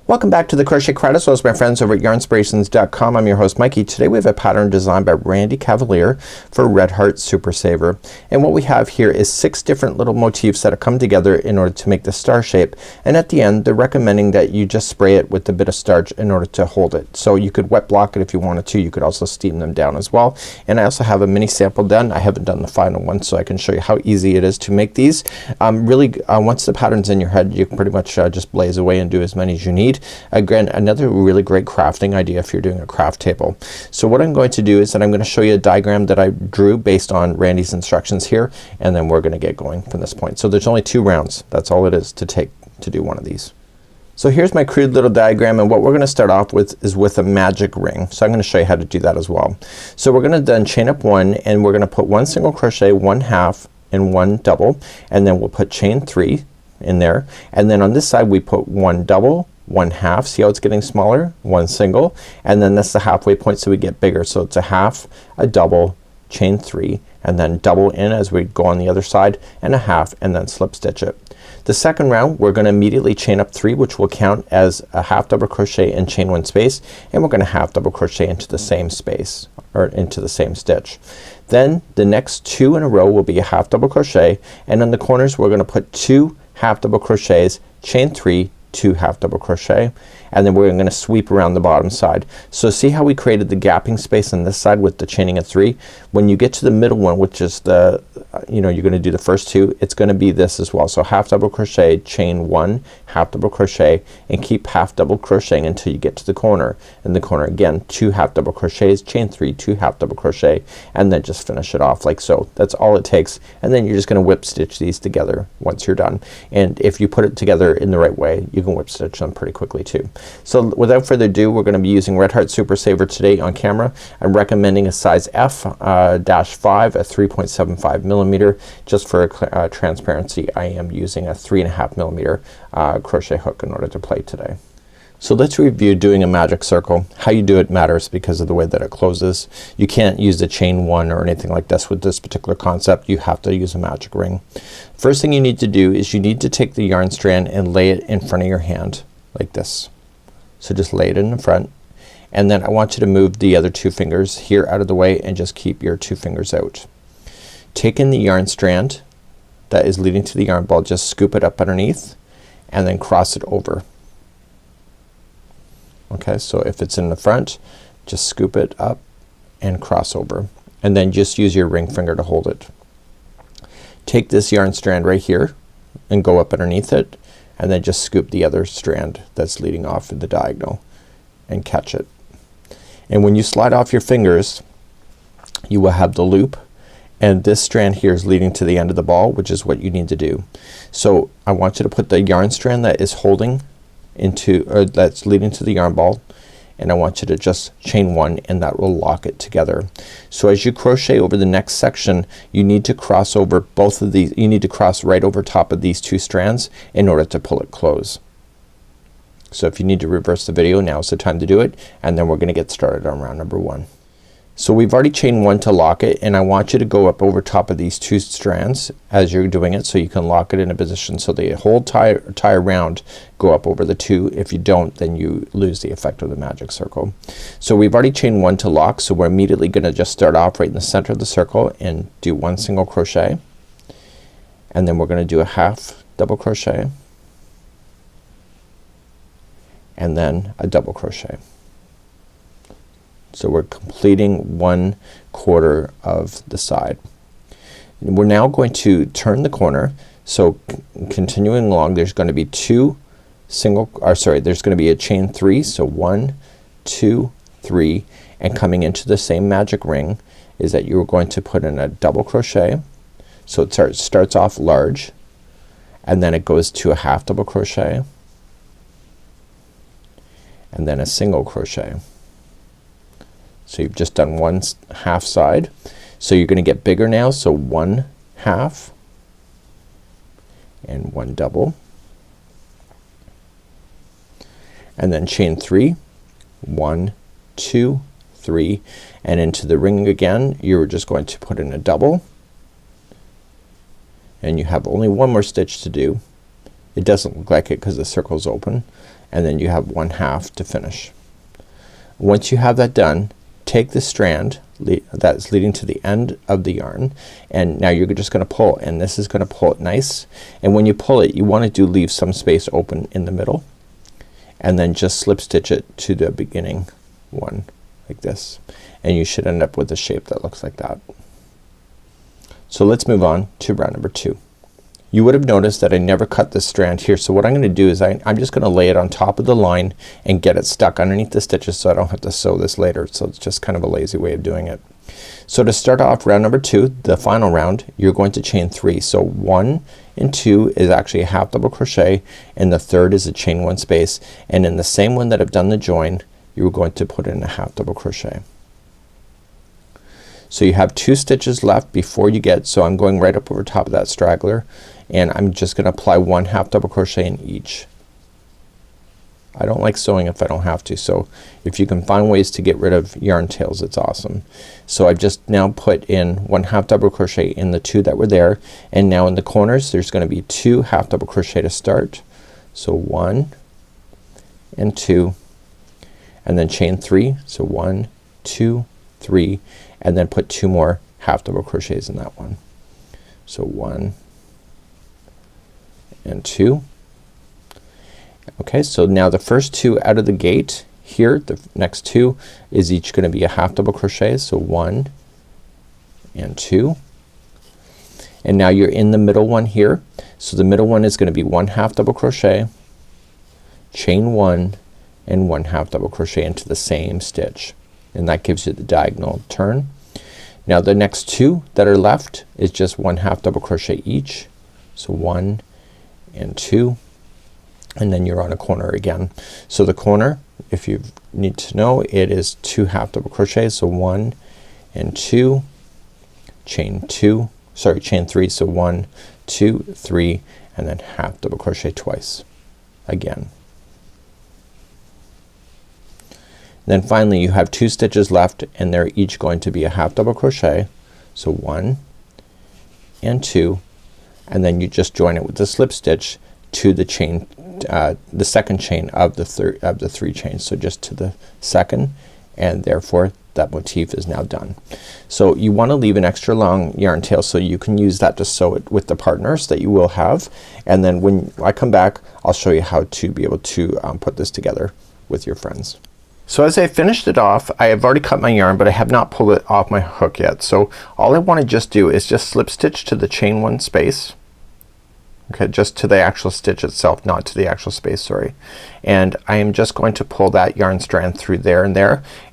Welcome back to the Crochet Crowd, my friends over at Yarnspirations.com. I'm your host Mikey. Today we have a pattern designed by Randy Cavalier for Red Heart Super Saver. And what we have here is 6 different little motifs that have come together in order to make the star shape. And at the end they're recommending that you just spray it with a bit of starch in order to hold it. So you could wet block it if you wanted to. You could also steam them down as well. And I also have a mini sample done. I haven't done the final one, so I can show you how easy it is to make these. Once the pattern's in your head, you can pretty much just blaze away and do as many as you need. Again, another really great crafting idea if you're doing a craft table. So what I'm going to do is that I'm gonna show you a diagram that I drew based on Randy's instructions here, and then we're gonna get going from this point. So there's only 2 rounds. That's all it is to take to do one of these. So here's my crude little diagram, and what we're gonna start off with is with a magic ring. So I'm gonna show you how to do that as well. So we're gonna then chain up 1, and we're gonna put 1 single crochet, 1 half, and 1 double, and then we'll put chain 3 in there, and then on this side we put 1 double, 1 half, see how it's getting smaller, 1 single, and then that's the halfway point, so we get bigger. So it's a half, a double, chain 3, and then double in as we go on the other side, and a half, and then slip stitch it. The second round we're gonna immediately chain up 3, which will count as a half double crochet and chain 1 space, and we're gonna half double crochet into the same space, or into the same stitch. Then the next 2 in a row will be a half double crochet, and in the corners we're gonna put 2 half double crochets, chain 3, 2 half double crochet, and then we're gonna sweep around the bottom side. So see how we created the gapping space on this side with the chaining of 3? When you get to the middle one, which is the you're gonna do the first 2, it's gonna be this as well. So half double crochet, chain 1, half double crochet, and keep half double crocheting until you get to the corner. In the corner again, 2 half double crochets, chain 3, 2 half double crochet, and then just finish it off like so. That's all it takes, and then you're just gonna whip stitch these together once you're done. And if you put it together in the right way, you can whip stitch them pretty quickly too. So without further ado, we're gonna be using Red Heart Super Saver today on camera. I'm recommending a size F-5 at 3.75 millimeter. Just for transparency, I am using a 3.5 millimeter crochet hook in order to play today. So let's review doing a magic circle. How you do it matters because of the way that it closes. You can't use the chain 1 or anything like this with this particular concept. You have to use a magic ring. First thing you need to do is you need to take the yarn strand and lay it in front of your hand like this. So just lay it in the front, and then I want you to move the other 2 fingers here out of the way and just keep your 2 fingers out. Take in the yarn strand that is leading to the yarn ball, just scoop it up underneath and then cross it over. Okay, so if it's in the front, just scoop it up and cross over, and then just use your ring finger to hold it. Take this yarn strand right here and go up underneath it, and then just scoop the other strand that's leading off in the diagonal and catch it. And when you slide off your fingers, you will have the loop, and this strand here is leading to the end of the ball, which is what you need to do. So I want you to put the yarn strand that is holding into, or that's leading to the yarn ball, and I want you to just chain 1, and that will lock it together. So as you crochet over the next section, you need to cross over both of these. You need to cross right over top of these 2 strands in order to pull it close. So if you need to reverse the video, now is the time to do it, and then we're gonna get started on round number 1. So we've already chained 1 to lock it, and I want you to go up over top of these 2 strands as you're doing it, so you can lock it in a position so the whole tie around go up over the 2. If you don't, then you lose the effect of the magic circle. So we've already chained 1 to lock, so we're immediately gonna just start off right in the center of the circle and do 1 single crochet, and then we're gonna do a half double crochet, and then a double crochet. So we're completing 1/4 of the side. And we're now going to turn the corner. So continuing along, there's going to be 2 single, or sorry, there's going to be a chain 3. So 1, 2, 3, and coming into the same magic ring is that you're going to put in a double crochet. So it starts off large, and then it goes to a half double crochet, and then a single crochet. So you've just done 1 half side. So you're gonna get bigger now. So 1 half and 1 double, and then chain 3, 1, 2, 3, and into the ring again you're just going to put in a double, and you have only 1 more stitch to do. It doesn't look like it because the circle is open, and then you have 1/2 to finish. Once you have that done, take the strand that's leading to the end of the yarn, and now you're just gonna pull, and this is gonna pull it nice, and when you pull it you want to leave some space open in the middle, and then just slip stitch it to the beginning one like this, and you should end up with a shape that looks like that. So let's move on to round number 2. You would have noticed that I never cut this strand here, so what I'm gonna do is I'm just gonna lay it on top of the line and get it stuck underneath the stitches so I don't have to sew this later. So it's just kind of a lazy way of doing it. So to start off round number 2, the final round, you're going to chain 3. So 1 and 2 is actually a half double crochet, and the third is a chain 1 space, and in the same one that I've done the join, you're going to put in a half double crochet. So you have 2 stitches left before you get, so I'm going right up over top of that straggler, and I'm just gonna apply 1 half double crochet in each. I don't like sewing if I don't have to, so if you can find ways to get rid of yarn tails, it's awesome. So I've just now put in 1 half double crochet in the 2 that were there, and now in the corners there's gonna be 2 half double crochet to start. So 1 and 2, and then chain 3. So 1, 2, 3, and then put 2 more half double crochets in that one. So 1 and 2. Okay, so now the first 2 out of the gate here, the next 2 is each gonna be a half double crochet. So 1 and 2, and now you're in the middle one here. So the middle one is gonna be 1 half double crochet, chain 1, and 1 half double crochet into the same stitch, and that gives you the diagonal turn. Now the next 2 that are left is just 1 half double crochet each. So 1 and 2, and then you're on a corner again. So the corner, if you need to know, it is 2 half double crochets. So 1 and 2, chain 2, sorry, chain 3. So 1, 2, 3, and then half double crochet twice again. Then finally you have 2 stitches left, and they're each going to be a half double crochet. So 1 and 2, and then you just join it with the slip stitch to the chain, the second chain of the 3 chains. So just to the second, and therefore that motif is now done. So you want to leave an extra long yarn tail so you can use that to sew it with the partners that you will have, and then when I come back I'll show you how to be able to put this together with your friends. So as I finished it off, I have already cut my yarn, but I have not pulled it off my hook yet. So all I want to just do is just slip stitch to the chain 1 space. Okay, just to the actual stitch itself, not to the actual space, sorry. And I am just going to pull that yarn strand through there,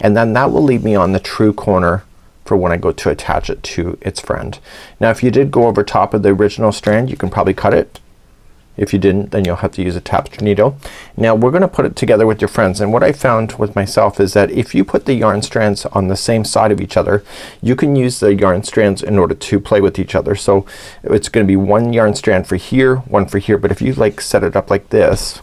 and then that will leave me on the true corner for when I go to attach it to its friend. Now if you did go over top of the original strand, you can probably cut it. If you didn't, then you'll have to use a tapestry needle. Now we're gonna put it together with your friends, and what I found with myself is that if you put the yarn strands on the same side of each other, you can use the yarn strands in order to play with each other. So it's gonna be 1 yarn strand for here, 1 for here, but if you like set it up like this,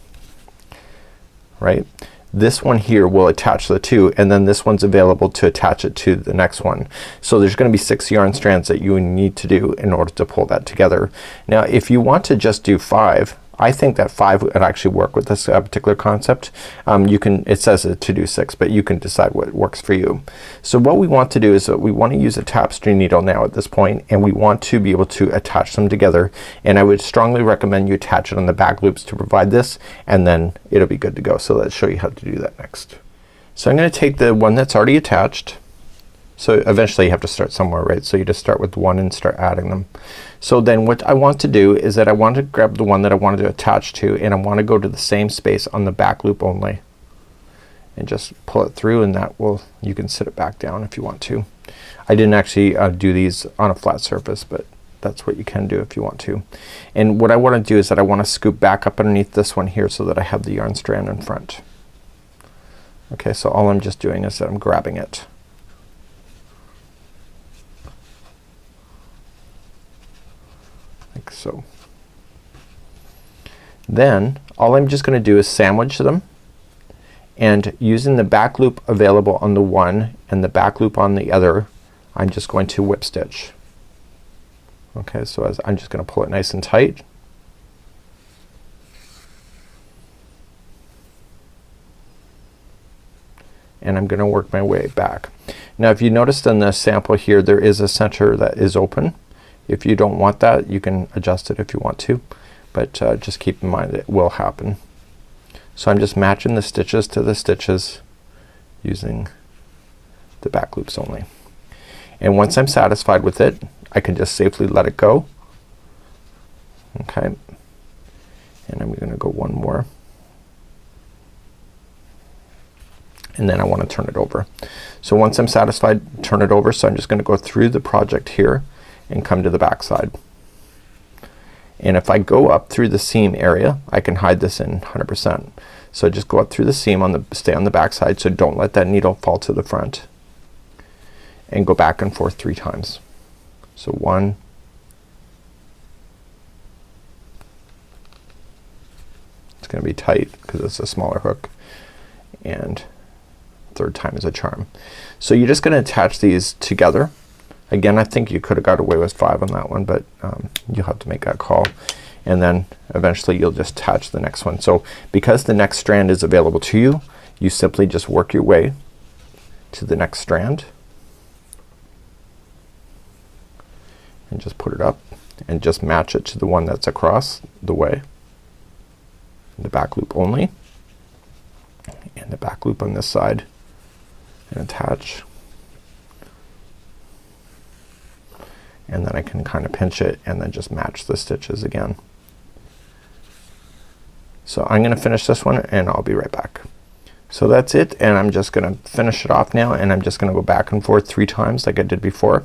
right, this one here will attach the 2, and then this one's available to attach it to the next one. So there's gonna be 6 yarn strands that you need to do in order to pull that together. Now if you want to just do 5, I think that 5 would actually work with this particular concept. You can, it says to do 6, but you can decide what works for you. So what we want to do is that we want to use a tapestry needle now at this point, and we want to be able to attach them together, and I would strongly recommend you attach it on the back loops to provide this, and then it'll be good to go. So let's show you how to do that next. So I'm gonna take the one that's already attached. So eventually you have to start somewhere, right? So you just start with 1 and start adding them. So then what I want to do is that I want to grab the one that I wanted to attach to, and I want to go to the same space on the back loop only, and just pull it through, and that will, you can sit it back down if you want to. I didn't actually do these on a flat surface, but that's what you can do if you want to. And what I want to do is that I want to scoop back up underneath this one here so that I have the yarn strand in front. Okay, so all I'm just doing is that I'm grabbing it. Like so. Then all I'm just gonna do is sandwich them, and using the back loop available on the one and the back loop on the other, I'm just going to whip stitch. Okay, so as I'm just gonna pull it nice and tight. and I'm gonna work my way back. Now if you noticed in the sample here there is a center that is open. If you don't want that you can adjust it if you want to, but just keep in mind it will happen. So I'm just matching the stitches to the stitches using the back loops only. And once I'm satisfied with it I can just safely let it go. Okay, and I'm gonna go one more, and then I want to turn it over. So once I'm satisfied, turn it over. So I'm just gonna go through the project here and come to the back side. And if I go up through the seam area I can hide this in 100%. So just go up through the seam on the, stay on the back side, so don't let that needle fall to the front, and go back and forth 3 times. So 1, it's gonna be tight because it's a smaller hook, and 3rd time is a charm. So you're just gonna attach these together. Again I think you could have got away with 5 on that one, but you'll have to make that call, and then eventually you'll just attach the next one. So because the next strand is available to you, you simply just work your way to the next strand and just put it up and just match it to the one that's across the way. The back loop only, and the back loop on this side, and attach, and then I can kind of pinch it and then just match the stitches again. So I'm gonna finish this one and I'll be right back. So that's it, and I'm just gonna finish it off now, and I'm just gonna go back and forth 3 times like I did before.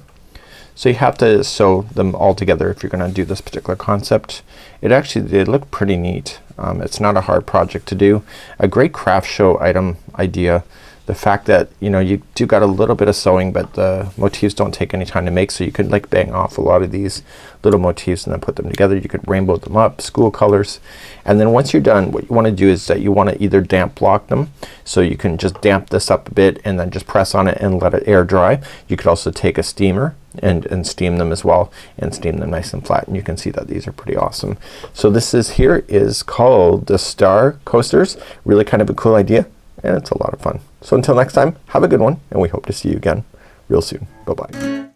So you have to sew them all together if you're gonna do this particular concept. They look pretty neat. It's not a hard project to do. A great craft show item idea. The fact that you know you do got a little bit of sewing, but the motifs don't take any time to make, so you could like bang off a lot of these little motifs and then put them together. You could rainbow them up, school colors, and then once you're done what you want to do is that you want to either damp block them, so you can just damp this up a bit and then just press on it and let it air dry. You could also take a steamer and steam them as well, and steam them nice and flat, and you can see that these are pretty awesome. So this is called the Star Coasters. Really kind of a cool idea, and it's a lot of fun. So until next time, have a good one, and we hope to see you again real soon. Bye bye.